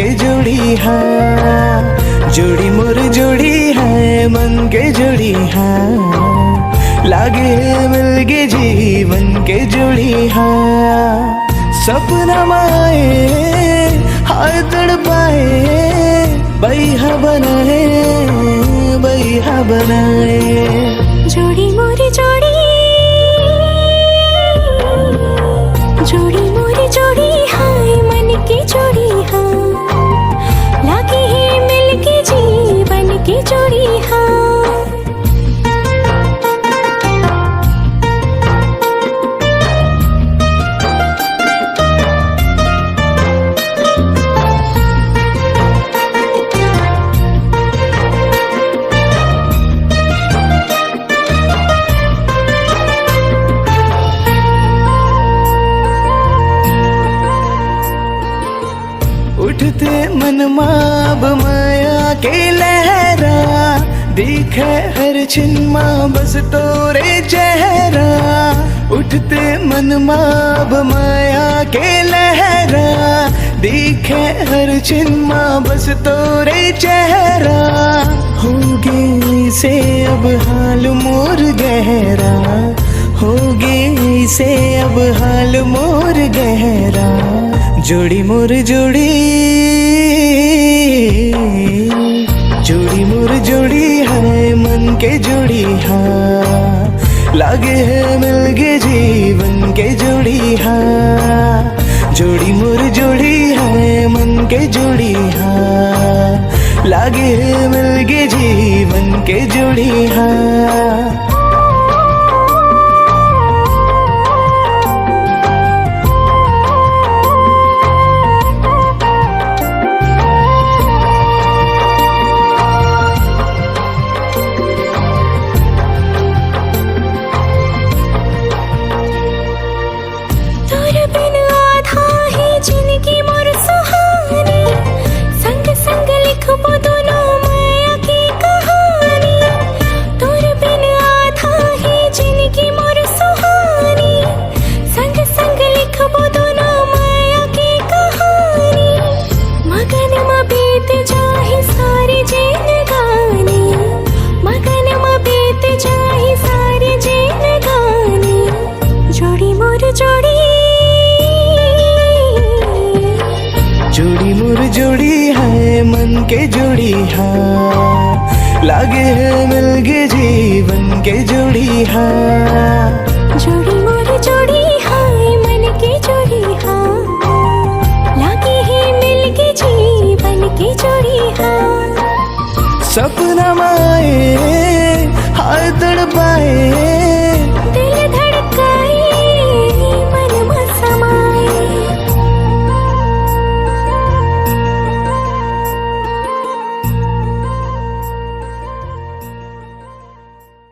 के जोड़ी हाँ, जोड़ी मोर जोड़ी है मन के जोड़ी हाँ, लागे मिल के जीवन के जोड़ी हाँ। सपना माए हाथ तड़पाए, बैहा बनाए बैहा बनाए। जोड़ी मोरी जोड़ी, जोड़ी मोरी जोड़ी हाय मन की जोड़ी हाँ, लागे है मिल के जीवन की जोड़ी हाँ। उठते मन माब माया के लहरा, दिखे हर छिनमा बस तोरे चेहरा। उठते मन माब माया के लहरा, दिखे हर छिनमा बस तोरे चेहरा। होगे से अब हाल मोर गहरा, होगे से अब हाल मोर गहरा। जोड़ी मोर जोड़ी, जोड़ी मोर जोड़ी है मन के जोड़ी हाँ, लागे है मिल के जीवन के जोड़ी हाँ। जोड़ी मोर जोड़ी है मन के जोड़ी हाँ, लागे है मिल के जीवन के जोड़ी हाँ। जोड़ी मोर जोड़ी है मन के जोड़ी हाँ, लागे है मिल के जीवन के जोड़ी हाँ। जोड़ी मोर जोड़ी है मन के जोड़ी हाँ, लागे है मिल के जीवन के जोड़ी हाँ। सपना माए हाथ तड़पाए,